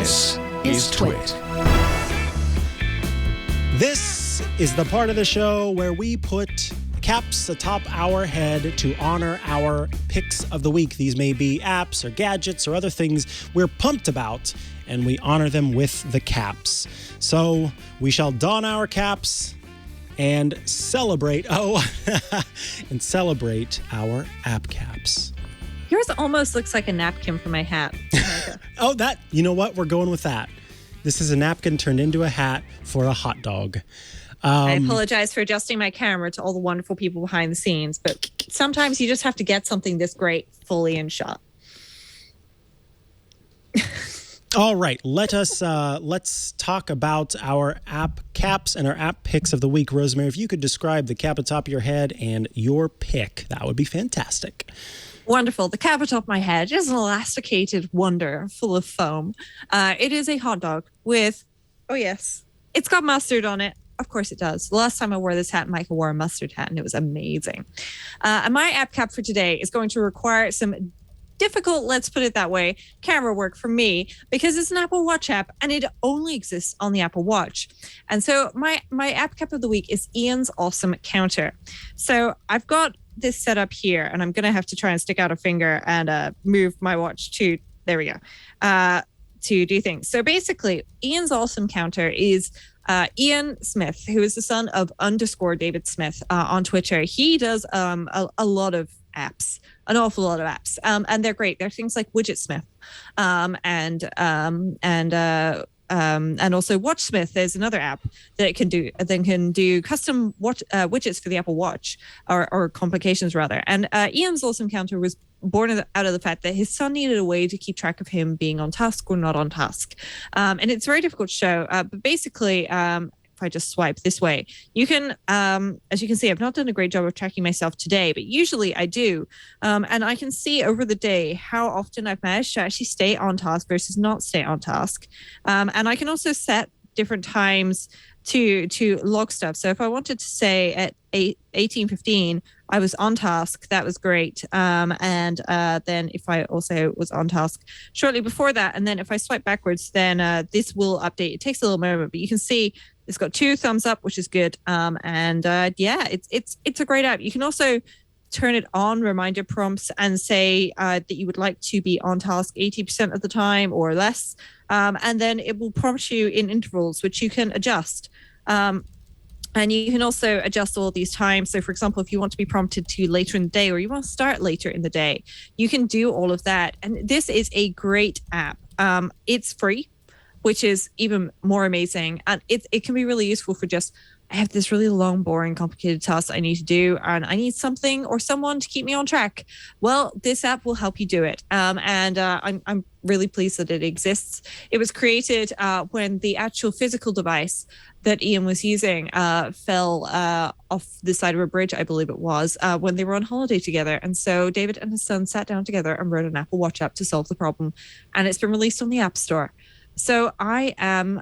This is TWiT. This is the part of the show where we put caps atop our head to honor our picks of the week. These may be apps or gadgets or other things we're pumped about, and we honor them with the caps. So we shall don our caps and celebrate, and celebrate our app caps. Yours almost looks like a napkin for my hat. You know what? We're going with that. This is a napkin turned into a hat for a hot dog. I apologize for adjusting my camera to all the wonderful people behind the scenes, but sometimes you just have to get something this great fully in shot. All right, let's talk about our app caps and our app picks of the week. Rosemary, if you could describe the cap atop your head and your pick, that would be fantastic. Wonderful. The cap atop my head is an elasticated wonder full of foam. It is a hot dog with, it's got mustard on it. Of course it does. The last time I wore this hat, Mikah wore a mustard hat, and it was amazing. And my app cap for today is going to require some difficult, let's put it that way, camera work for me, because it's an Apple Watch app and it only exists on the Apple Watch. And so my app cap of the week is Ian's Awesome Counter. So I've got this set up here, and I'm going to have to try and stick out a finger and move my watch to, there we go, to do things. So basically, Ian's Awesome Counter is Ian Smith, who is the son of _David Smith on Twitter. He does a lot of apps, an awful lot of apps, and they're great. They're things like Widget Smith, and also WatchSmith. There's another app that it can do. Then can do custom widgets for the Apple Watch, or complications rather. And Ian's Awesome Counter was born out of the fact that his son needed a way to keep track of him being on task or not on task. And it's very difficult to show. But basically, if I just swipe this way, you can, as you can see, I've not done a great job of tracking myself today, but usually I do. And I can see over the day how often I've managed to actually stay on task versus not stay on task. And I can also set different times to log stuff. So if I wanted to say at 18:15, I was on task, that was great. And then if I also was on task shortly before that, and then if I swipe backwards, then this will update. It takes a little moment, but you can see it's got 2 thumbs up, which is good. It's a great app. You can also turn it on, reminder prompts, and say that you would like to be on task 80% of the time or less. And then it will prompt you in intervals, which you can adjust. And you can also adjust all these times. So, for example, if you want to be prompted to later in the day, or you want to start later in the day, you can do all of that. And this is a great app. It's free, which is even more amazing. And it can be really useful for just, I have this really long, boring, complicated task I need to do, and I need something or someone to keep me on track. Well, this app will help you do it. I'm really pleased that it exists. It was created when the actual physical device that Ian was using fell off the side of a bridge, I believe it was, when they were on holiday together. And so David and his son sat down together and wrote an Apple Watch app to solve the problem. And it's been released on the App Store. So I am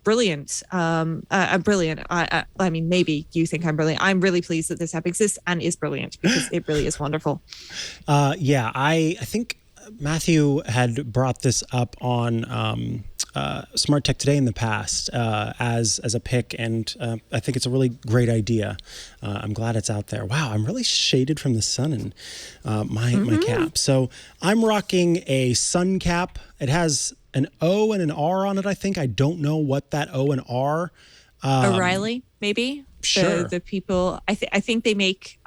brilliant. I'm brilliant. I mean, maybe you think I'm brilliant. I'm really pleased that this app exists and is brilliant, because it really is wonderful. I think Matthew had brought this up on Smart Tech Today in the past as a pick, and I think it's a really great idea. I'm glad it's out there. Wow, I'm really shaded from the sun in my cap. So I'm rocking a sun cap. It has an O and an R on it, I think. I don't know what that O and R. O'Reilly, maybe? Sure. The people, I think they make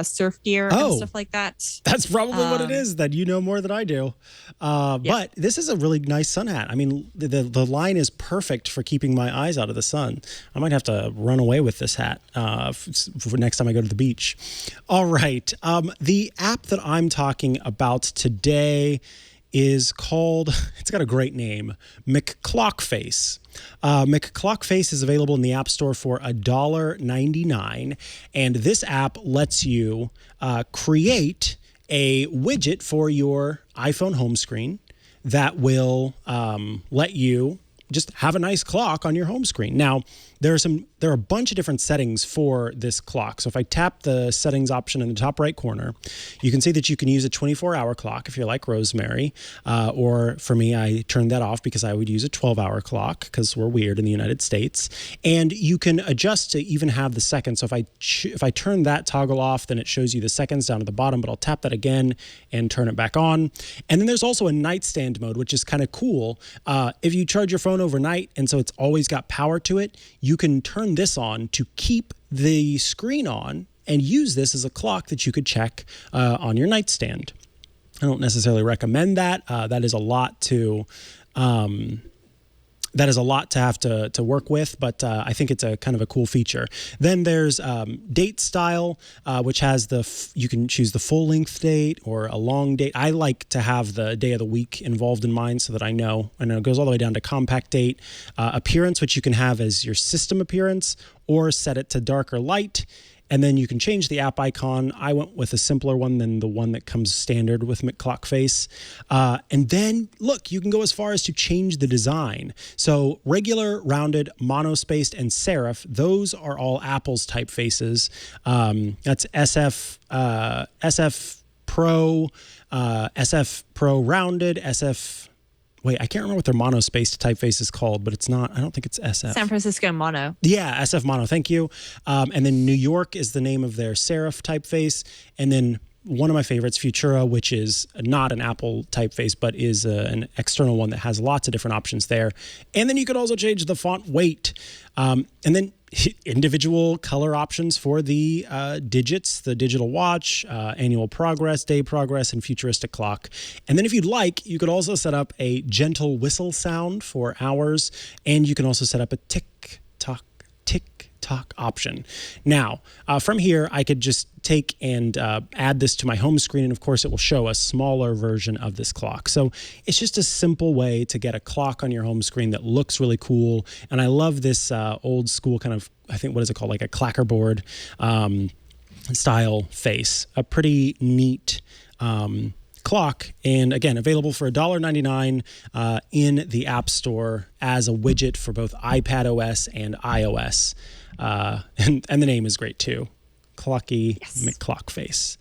surf gear and stuff like that. That's probably what it is. Then you know more than I do. But this is a really nice sun hat. I mean, the line is perfect for keeping my eyes out of the sun. I might have to run away with this hat for next time I go to the beach. All right. The app that I'm talking about today is called, it's got a great name, McClockface. McClockface is available in the App Store for $1.99, and this app lets you create a widget for your iPhone home screen that will let you just have a nice clock on your home screen. Now, there are a bunch of different settings for this clock. So if I tap the settings option in the top right corner, you can see that you can use a 24-hour clock if you're like Rosemary, or for me, I turned that off because I would use a 12-hour clock because we're weird in the United States. And you can adjust to even have the seconds. So if I turn that toggle off, then it shows you the seconds down at the bottom, but I'll tap that again and turn it back on. And then there's also a nightstand mode, which is kind of cool. If you charge your phone overnight and so it's always got power to it, you can turn this on to keep the screen on and use this as a clock that you could check on your nightstand. I don't necessarily recommend that. That is a lot to have to work with, but I think it's a kind of a cool feature. Then there's date style, which has you can choose the full length date or a long date. I like to have the day of the week involved in mine so that I know it goes all the way down to compact date. Appearance, which you can have as your system appearance or set it to dark or light. And then you can change the app icon. I went with a simpler one than the one that comes standard with McClockface. And then, look, you can go as far as to change the design. So regular, rounded, monospaced, and serif, those are all Apple's typefaces. That's SF Pro, SF Pro Rounded, SF... Wait, I can't remember what their monospaced typeface is called, but it's not, I don't think it's SF. San Francisco Mono. Yeah, SF Mono, thank you. And then New York is the name of their serif typeface. And then one of my favorites, Futura, which is not an Apple typeface, but is an external one that has lots of different options there. And then you could also change the font weight. And then individual color options for the digits, the digital watch, annual progress, day progress, and futuristic clock. And then if you'd like, you could also set up a gentle whistle sound for hours, and you can also set up a tick-tock option. Now, from here, I could just take and add this to my home screen, and of course, it will show a smaller version of this clock. So it's just a simple way to get a clock on your home screen that looks really cool. And I love this old school kind of, I think, what is it called? Like a clackerboard style face. A pretty neat clock, and again, available for $1.99 in the App Store as a widget for both iPad OS and iOS. And the name is great too. Clocky McClockface.